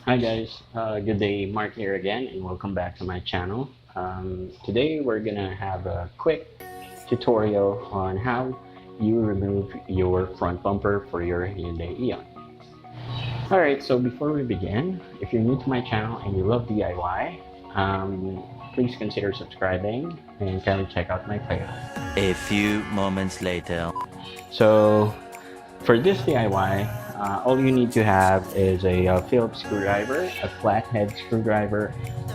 Hi guys, good day, Mark here again, and welcome back to my channel. Today we're gonna have a quick tutorial on how you remove your front bumper for your Hyundai Eon. Alright, so before we begin, if you're new to my channel and you love DIY, please consider subscribing and kindly check out my playlist. A few moments later. So for this DIY, all you need to have is a Phillips screwdriver, a flathead screwdriver,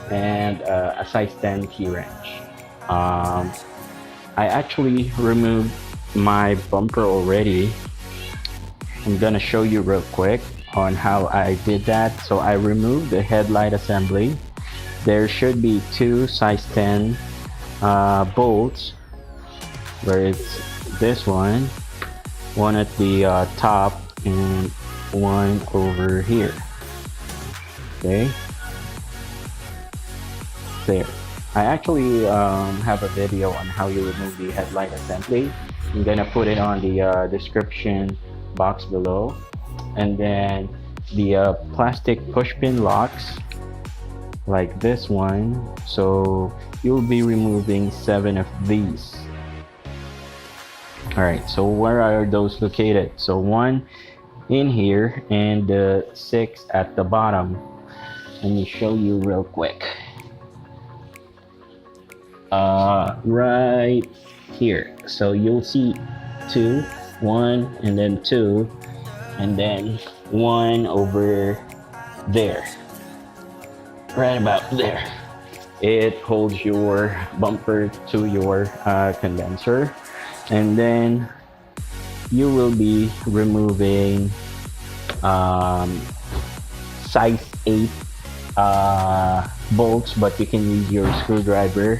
and a size 10 key wrench. Um, I actually removed my bumper already. I'm gonna show you real quick on how I did that. So I removed the headlight assembly. There should be two size 10 bolts, where it's this one at the top and one over here. Okay, there. I actually have a video on how you remove the headlight assembly. I'm gonna put it on the description box below. And then the plastic pushpin locks, like this one. So you'll be removing 7 of these. Alright, so where are those located? So one in here and 6 at the bottom. Let me show you real quick. Right here. So you'll see 2, 1, and then 2, and then 1 over there. Right about there. It holds your bumper to your condenser. And then you will be removing size 8 bolts, but you can use your screwdriver.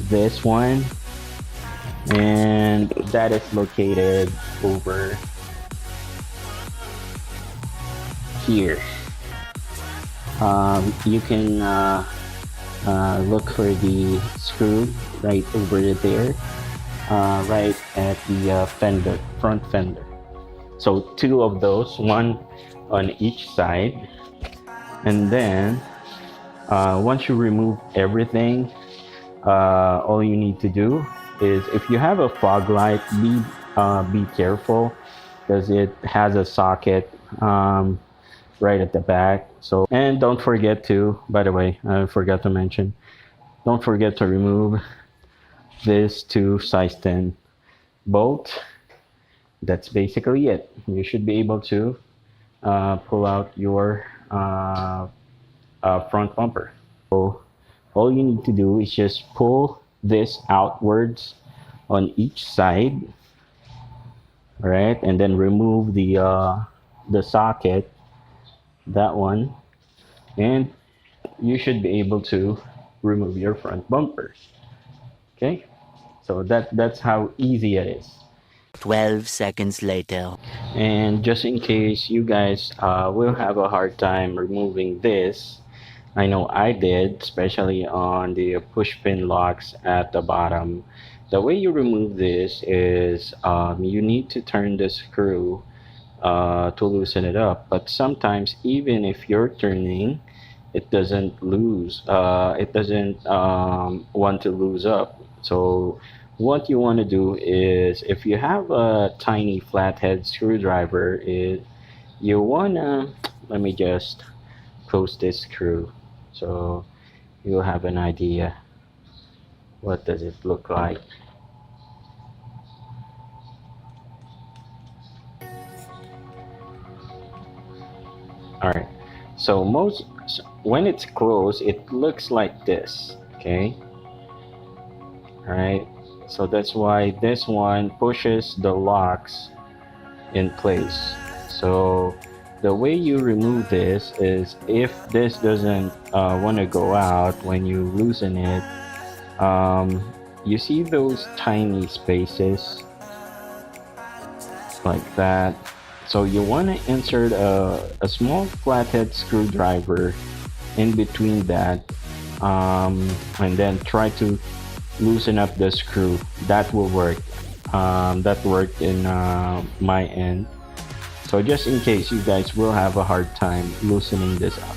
This one, and that is located over here. You can look for the screw right over there. Right at the front fender. So 2 of those, 1 on each side. And then once you remove everything, all you need to do is, if you have a fog light, be careful, because it has a socket right at the back. So, and don't forget to, by the way, I forgot to mention, don't forget to remove this 2 size 10 bolt. That's basically it. You should be able to pull out your front bumper. So all you need to do is just pull this outwards on each side, right? And then remove the socket, that one, and you should be able to remove your front bumper. Okay, so that's how easy it is. 12 seconds later. And just in case you guys will have a hard time removing this, I know I did, especially on the push pin locks at the bottom. The way you remove this is you need to turn the screw to loosen it up. But sometimes, even if you're turning, it doesn't want to lose up. So what you want to do is, if you have a tiny flathead screwdriver, you wanna, let me just close this screw so you'll have an idea what does it look like. Alright, so when it's closed, it looks like this. Okay, alright, so that's why this one pushes the locks in place. So the way you remove this is, if this doesn't want to go out when you loosen it, you see those tiny spaces like that. So you want to insert a small flathead screwdriver in between that, and then try to loosen up the screw. That will work. That worked in my end. So just in case you guys will have a hard time loosening this up.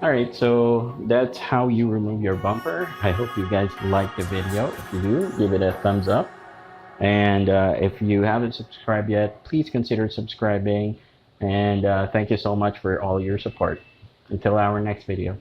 Alright, so that's how you remove your bumper. I hope you guys liked the video. If you do, give it a thumbs up. And if you haven't subscribed yet, please consider subscribing. And thank you so much for all your support. Until our next video.